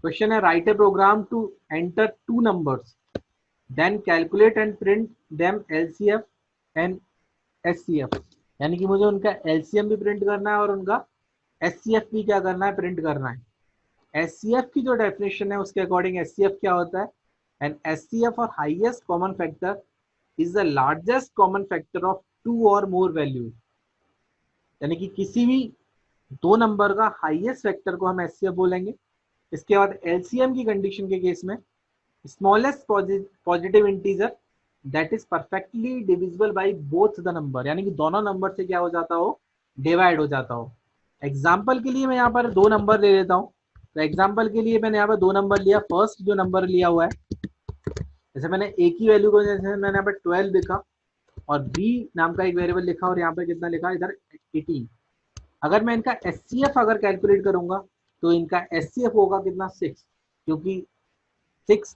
Question है write a program to enter two numbers then calculate and print them LCF and HCF. यानी कि मुझे उनका LCM भी प्रिंट करना है और उनका एचसीएफ भी क्या करना है, प्रिंट करना है। एचसीएफ की जो डेफिनेशन है उसके अकॉर्डिंग एचसीएफ क्या होता है, एंड एचसीएफ और highest common factor is the largest common factor of two और मोर वैल्यूज। यानी कि किसी भी दो नंबर का हाईएस्ट फैक्टर को हम एचसीएफ बोलेंगे। इसके बाद एलसीएम की कंडीशन के केस में smallest positive integer that is perfectly divisible by both the number, यानी कि दोनों नंबर से क्या हो जाता हो, डिवाइड हो जाता हो। एग्जाम्पल के लिए मैं यहाँ पर दो नंबर ले लेता हूँ। तो एग्जाम्पल के लिए मैंने यहाँ पर दो नंबर लिया। फर्स्ट जो नंबर लिया हुआ है, जैसे मैंने ए की वैल्यू को जैसे मैंने यहाँ पर 12 लिखा और बी नाम का एक वेरिएबल लिखा और यहाँ पर कितना लिखा, इधर 18। अगर मैं इनका एचसीएफ अगर कैलकुलेट करूंगा तो इनका एचसीएफ होगा कितना, 6, क्योंकि 6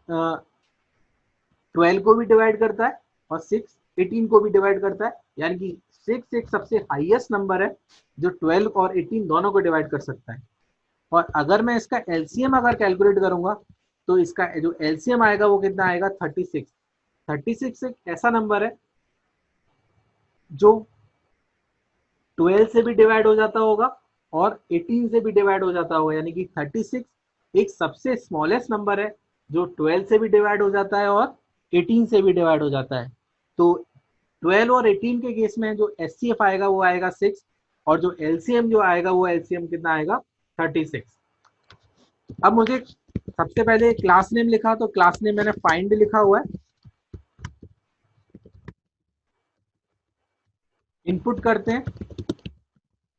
12 को भी डिवाइड करता है और 6 18 को भी डिवाइड करता है। यानी कि 6 एक सबसे हाईएस्ट नंबर है जो 12 और 18 दोनों को डिवाइड कर सकता है। और अगर मैं इसका एलसीएम अगर कैलकुलेट करूंगा तो इसका जो एलसीएम आएगा वो कितना आएगा, 36। 36 एक ऐसा नंबर है जो 12 से भी डिवाइड हो जाता होगा और 18 से भी डिवाइड हो जाता होगा। यानी कि 36 एक सबसे स्मॉलेस्ट नंबर है जो 12 से भी डिवाइड हो जाता है और 18 से भी डिवाइड हो जाता है। तो 12 और 18 के केस में जो एचसीएफ आएगा वो आएगा 6 और जो एलसीएम जो आएगा वो एलसीएम कितना आएगा, 36। अब मुझे सबसे पहले क्लास नेम लिखा, तो क्लास नेम मैंने फाइंड लिखा हुआ है। इनपुट करते हैं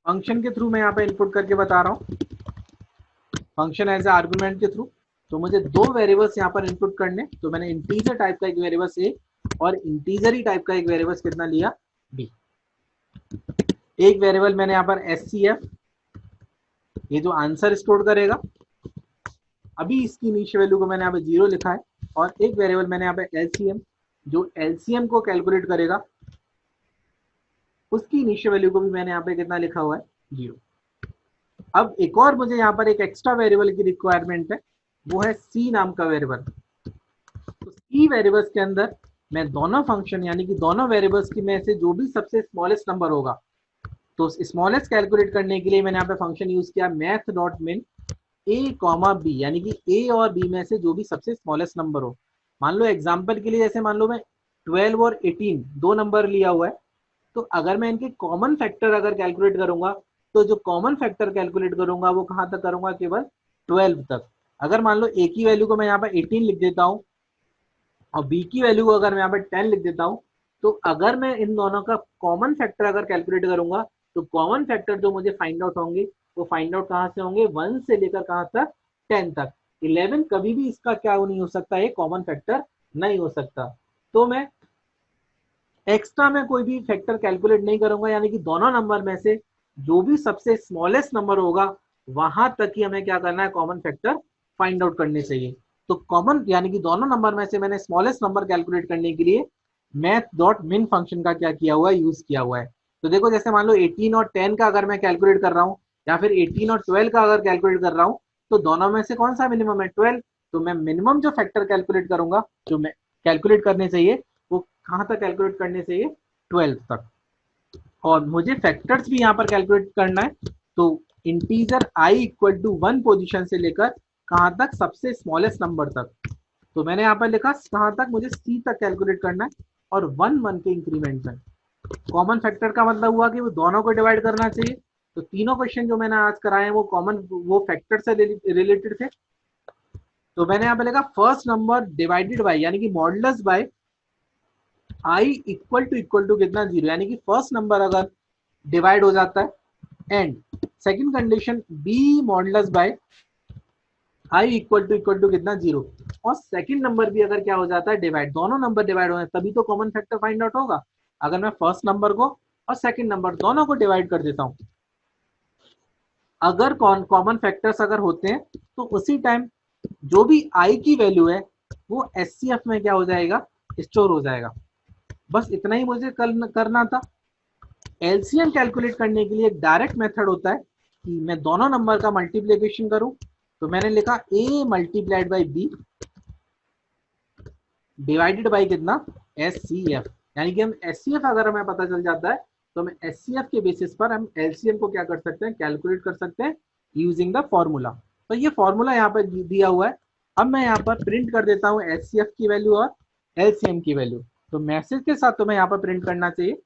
फंक्शन के थ्रू, मैं यहाँ पे इनपुट करके बता रहा हूँ, फंक्शन एज ए आर्गुमेंट के थ्रू। तो मुझे दो वेरिएबल्स यहाँ पर इनपुट करने, तो मैंने इंटीजर टाइप का एक वेरिएबल ए और इंटीजर ही टाइप का एक वेरिएबल कितना लिया, बी। एक वेरिएबल मैंने यहाँ पर एचसीएफ, ये जो आंसर स्टोर करेगा, अभी इसकी इनिशियल वैल्यू को मैंने यहाँ पे 0 लिखा है। और एक वेरिएबल मैंने यहाँ पे एलसीएम, जो एलसीएम को कैलकुलेट करेगा, उसकी इनिशियल वैल्यू को भी मैंने यहाँ पे कितना लिखा हुआ है, 0। अब एक और मुझे यहाँ पर एक एक्स्ट्रा वेरिएबल की रिक्वायरमेंट है, वो है सी नाम का वेरिएबल। तो सी वेरिएबल्स के अंदर मैं दोनों फंक्शन यानी कि दोनों वेरिएबल्स की में से जो भी सबसे स्मॉलेस्ट नंबर होगा, तो स्मॉलेस्ट कैलकुलेट करने के लिए मैंने यहाँ पे फंक्शन यूज किया मैथ डॉट मिन ए कॉमा बी, यानी कि ए और बी में से जो भी सबसे स्मॉलेस्ट नंबर हो। मान लो एग्जांपल के लिए, जैसे मान लो मैं 12 और 18 दो नंबर लिया हुआ है, तो अगर मैं इनके कॉमन फैक्टर अगर कैलकुलेट करूंगा तो जो कॉमन फैक्टर कैलकुलेट करूंगा वो कहाँ तक करूंगा, केवल 12 तक। अगर मान लो ए की वैल्यू को मैं यहाँ पर 18 लिख देता हूँ और बी की वैल्यू को अगर मैं यहाँ पर 10 लिख देता हूँ, तो अगर मैं इन दोनों का कॉमन फैक्टर अगर कैलकुलेट करूंगा तो कॉमन फैक्टर जो मुझे फाइंड आउट होंगे वो फाइंड आउट कहाँ से होंगे, 1 से लेकर कहाँ तक, 10 तक। 11 कभी भी इसका क्या नहीं हो सकता, ये कॉमन फैक्टर नहीं हो सकता। तो मैं एक्स्ट्रा में कोई भी फैक्टर कैलकुलेट नहीं करूंगा, यानी कि दोनों नंबर में से जो भी सबसे स्मॉलेस्ट नंबर होगा वहां तक ही हमें क्या करना है, कॉमन फैक्टर फाइंड आउट करने चाहिए। तो कॉमन यानी कि दोनों नंबर में से मैंने स्मॉलेस्ट नंबर कैलकुलेट करने के लिए मैथ डॉट मिन फंक्शन का क्या किया हुआ है, यूज किया हुआ है। तो देखो जैसे मान लो 18 और 10 का अगर मैं कैलकुलेट कर रहा हूँ या फिर 18 और 12 का अगर कैलकुलेट कर रहा हूँ, तो दोनों में से कौन सा मिनिमम है, 12। तो मैं मिनिमम जो फैक्टर कैलकुलेट करूंगा, जो मैं कैलकुलेट करने चाहिए वो कहाँ तक कैलकुलेट करने चाहिए, 12 तक। और मुझे फैक्टर्स भी यहाँ पर कैलकुलेट करना है, तो integer i equal to 1 position से लेकर कहाँ तक, सबसे स्मॉलेस्ट नंबर तक। तो मैंने यहाँ पर लिखा कहाँ तक, मुझे c तक कैलकुलेट करना है और 1 1 के इंक्रीमेंट में। कॉमन फैक्टर का मतलब हुआ कि वो दोनों को डिवाइड करना चाहिए। तो तीनों क्वेश्चन जो मैंने आज कराए हैं वो कॉमन, वो फैक्टर से रिलेटेड थे। तो मैंने यहाँ पे लिखा फर्स्ट नंबर डिवाइडेड बाय, यानी कि modulus by i equal to कितना, 0, यानी कि फर्स्ट नंबर अगर डिवाइड हो जाता है। And second condition b modulus by i equal to कितना, 0। और सेकंड नंबर भी अगर क्या हो जाता है, डिवाइड, दोनों नंबर डिवाइड हो जाए तभी तो कॉमन फैक्टर फाइंड आउट होगा। अगर मैं फर्स्ट नंबर को और सेकंड नंबर दोनों को डिवाइड कर देता हूँ, अगर कॉमन फैक्टर्स अगर होते हैं तो उसी टाइम जो भी i की वैल्यू है वो एचसीएफ में क्या हो जाएगा, स्टोर हो जाएगा। बस इतना ही मुझे करना था। एलसीएम कैलकुलेट करने के लिए एक डायरेक्ट मेथड होता है कि मैं दोनों नंबर का मल्टीप्लीकेशन करूं तो मैंने लिखा a multiplied by b divided by कितना, SCF। यानी कि हम SCF अगर हमें पता चल जाता है तो हम SCF के बेसिस पर हम LCM को क्या कर सकते हैं, कैलकुलेट कर सकते हैं यूजिंग द फॉर्मूला। तो ये फॉर्मूला यहाँ पर दिया हुआ है। अब मैं यहाँ पर प्रिंट कर देता हूँ SCF की वैल्यू और LCM की वैल्यू। तो मैसेज के साथ तुम्हें यहाँ पर प्रिंट करना चाहिए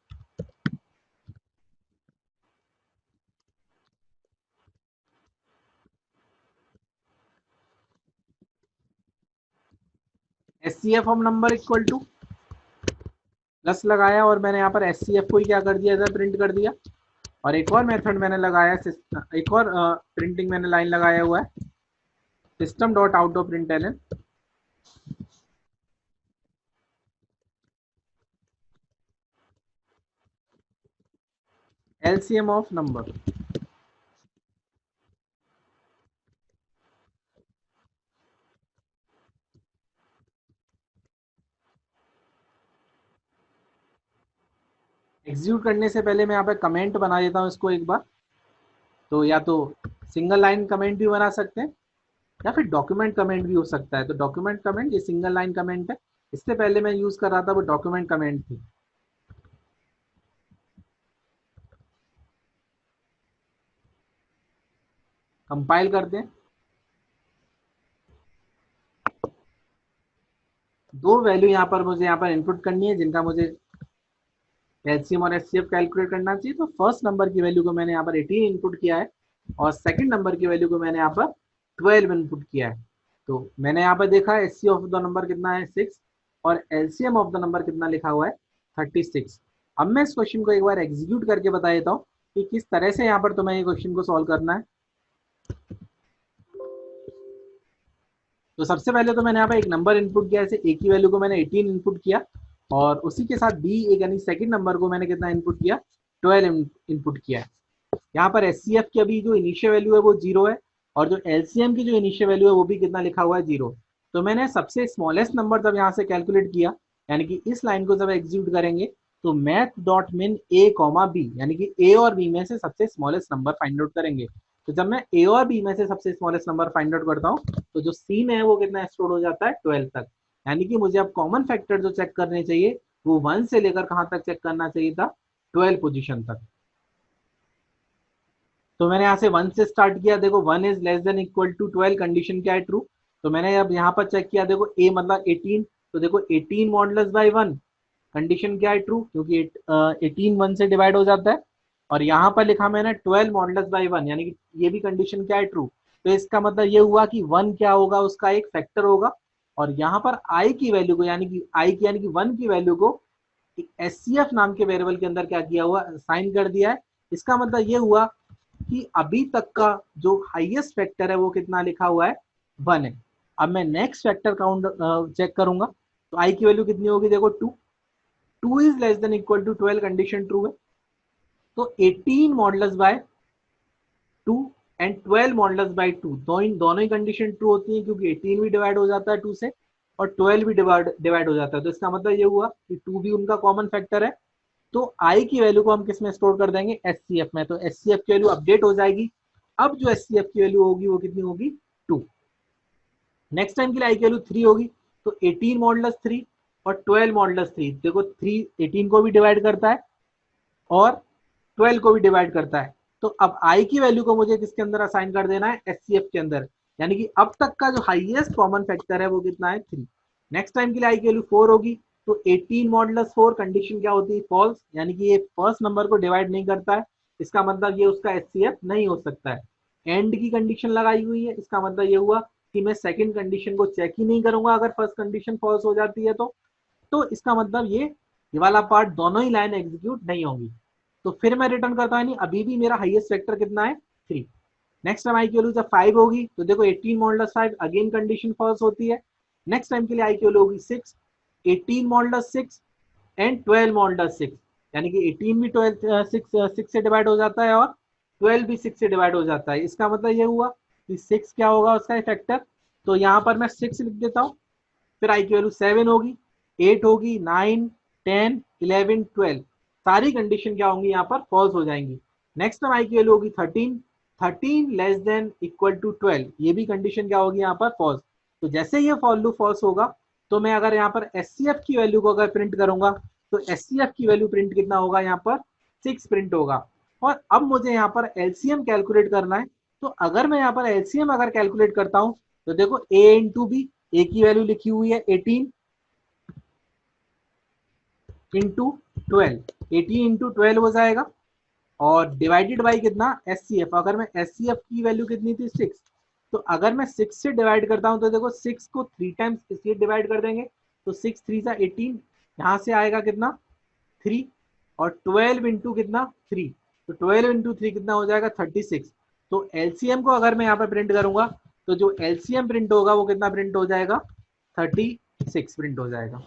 SCF of number equal two plus लगाया और मैंने यहाँ पर SCF को ही क्या कर दिया, इधर प्रिंट कर दिया। और एक और मेथड मैंने लगाया, एक और प्रिंटिंग मैंने लाइन लगाया हुआ है, system dot out of println LCM of number. Execute करने से पहले मैं यहाँ पे कमेंट बना देता हूँ इसको एक बार। तो या तो सिंगल लाइन कमेंट भी बना सकते हैं या फिर डॉक्यूमेंट कमेंट भी हो सकता है। तो डॉक्यूमेंट कमेंट, ये सिंगल लाइन कमेंट है। इससे पहले मैं यूज कर रहा था वो डॉक्यूमेंट कमेंट थी। कंपाइल कर दें। दो वैल्यू यहाँ पर मुझे यहाँ पर इनपुट करनी है जिनका मुझे एलसीएम और एचसीएफ कैलकुलेट करना चाहिए। तो फर्स्ट नंबर की वैल्यू को मैंने यहाँ पर 18 इनपुट किया है और सेकंड नंबर की वैल्यू को मैंने यहाँ पर 12 इनपुट किया है। तो मैंने यहाँ पर देखा एचसी ऑफ द नंबर कितना है 6 और एलसीएम ऑफ द नंबर कितना लिखा हुआ है 36। अब मैं इस क्वेश्चन को एक बार एग्जीक्यूट करके बता देता हूँ कि किस तरह से यहाँ पर तुम्हें ये क्वेश्चन को सॉल्व करना है। तो सबसे पहले तो मैंने यहाँ पे एक नंबर इनपुट किया, जैसे ए की वैल्यू को मैंने 18 इनपुट किया और उसी के साथ बी एक यानी सेकंड नंबर को मैंने कितना इनपुट किया, 12 इनपुट किया है। यहाँ पर एचसीएफ की अभी जो इनिशियल वैल्यू है वो 0 है और जो एलसीएम की जो इनिशियल वैल्यू है वो भी कितना लिखा हुआ है 0। तो मैंने सबसे स्मॉलेस्ट नंबर जब यहाँ से कैलकुलेट किया, यानी कि इस लाइन को जब एग्जीक्यूट करेंगे तो मैथ डॉट मिन ए कॉमा बी, यानी कि ए और बी में से सबसे स्मॉलेस्ट नंबर फाइंड आउट करेंगे। तो जब मैं ए और बी में से सबसे स्मॉलेस्ट नंबर फाइंड आउट करता हूँ तो जो सी में है वो कितना स्टोर हो जाता है 12 तक। यानी कि मुझे अब कॉमन फैक्टर जो चेक करने चाहिए वो 1 से लेकर कहाँ तक चेक करना चाहिए था, 12 पोजीशन तक। तो मैंने यहाँ से 1 से स्टार्ट किया, देखो 1 is less than equal to 12, condition क्या है ट्रू। तो मैंने अब यहाँ पर चेक किया, देखो a मतलब 18, तो देखो 18 मॉडुलस बाय 1, कंडीशन क्या है ट्रू, क्योंकि 18 1 से डिवाइड हो जाता है। और यहाँ पर लिखा मैंने 12 मॉडुलस बाय 1, यानी कि ये भी कंडीशन क्या है ट्रू। तो इसका मतलब ये हुआ कि 1 क्या होगा, उसका एक फैक्टर होगा। और यहाँ पर i की वैल्यू को यानी कि i की यानी कि 1 की वैल्यू को SCF नाम के वेरिएबल के अंदर क्या किया हुआ, साइन कर दिया है। इसका मतलब ये हुआ कि अभी तक का जो हाईएस्ट फैक्टर है वो कितना लिखा हुआ है 1 है। अब मैं नेक्स्ट फैक्टर काउंट चेक करूंगा तो i की वैल्यू कितनी होगी, देखो 2, 2 is less than equal to 12, condition true है। तो 18 modulus by 2 and 12 modulus by 2 दोनों ही कंडीशन ट्रू होती है, क्योंकि 18 भी डिवाइड हो जाता है 2 से और 12 भी डिवाइड हो जाता है। तो इसका मतलब ये हुआ कि 2 भी उनका कॉमन फैक्टर है। तो आई की वैल्यू को हम किस में स्टोर कर देंगे, एचसीएफ में। तो एचसीएफ की वैल्यू अपडेट हो जाएगी। अब जो एचसीएफ की वैल्यू होगी वो कितनी होगी, 2। नेक्स्ट टाइम के लिए आई की वैल्यू 3 होगी। तो 18 मॉडुलस 3 और 12 मॉडुलस 3, देखो 3 18 को भी डिवाइड करता है और 12 को भी डिवाइड करता है। तो अब आई की वैल्यू को मुझे किसके अंदर असाइन कर देना है, एचसीएफ के अंदर। यानी कि अब तक का जो हाईएस्ट कॉमन फैक्टर है वो कितना है, 3। नेक्स्ट टाइम के लिए आई की वैल्यू 4 होगी। तो 18 मॉडुलस 4, कंडीशन क्या होती है, फॉल्स, यानी कि ये फर्स्ट नंबर को डिवाइड नहीं करता है। इसका मतलब ये उसका एचसीएफ नहीं हो सकता है। एंड की कंडीशन लगाई हुई है, इसका मतलब ये हुआ कि मैं सेकंड कंडीशन को चेक ही नहीं करूंगा अगर फर्स्ट कंडीशन फॉल्स हो जाती है तो इसका मतलब ये वाला पार्ट दोनों ही लाइन एग्जीक्यूट नहीं होंगी। तो फिर मैं रिटर्न करता हूँ, अभी भी मेरा हाईएस्ट वेक्टर कितना है, 3। नेक्स्ट टाइम आई की वैल्यू जब 5 होगी तो देखो 18 मॉडुलस 5, अगेन कंडीशन फॉल्स होती है। नेक्स्ट टाइम के लिए आई की वैल्यू होगी 6, 18 मॉडुलस 6 एंड 12 मॉडुलस 6, यानी कि 18 भी 12 6 से डिवाइड हो जाता है और 12 भी 6 से डिवाइड हो जाता है। इसका मतलब ये हुआ कि 6 क्या होगा उसका फैक्टर। तो यहाँ पर मैं 6 लिख देता हूँ। फिर आई की वैल्यू 7 होगी, 8 होगी, 9 10 11 12, सारी कंडीशन क्या होंगी यहाँ पर फॉल्स हो जाएंगी। नेक्स्ट टाइम आई की वैल्यू होगी 13, 13 लेस देन इक्वल टू 12, ये भी कंडीशन क्या होगी यहाँ पर फॉल्स। तो जैसे ये फॉर लूप फॉल्स होगा तो मैं अगर यहाँ पर एचसीएफ की वैल्यू को अगर प्रिंट करूंगा तो एचसीएफ की वैल्यू प्रिंट कितना होगा, यहाँ पर 6 प्रिंट होगा। और अब मुझे यहाँ पर एलसीएम कैलकुलेट करना है। तो अगर मैं यहाँ पर एलसीएम अगर कैलकुलेट करता हूँ तो देखो a इंटू बी, ए की वैल्यू लिखी हुई है 18 इंटू 12, 18 इंटू 12 हो जाएगा और डिवाइडेड बाई कितना एचसीएफ। अगर मैं एचसीएफ की वैल्यू कितनी थी 6, तो अगर मैं 6 से डिवाइड करता हूं तो देखो 6 को 3 टाइम्स इसलिए डिवाइड कर देंगे तो 6 3 सा 18, यहां से आएगा कितना 3 और 12 इंटू कितना 3, तो 12 इंटू 3 कितना हो जाएगा 36। तो एलसीएम को अगर मैं यहाँ पर प्रिंट करूंगा तो जो एलसीएम प्रिंट होगा वो कितना प्रिंट हो जाएगा 36 प्रिंट हो जाएगा।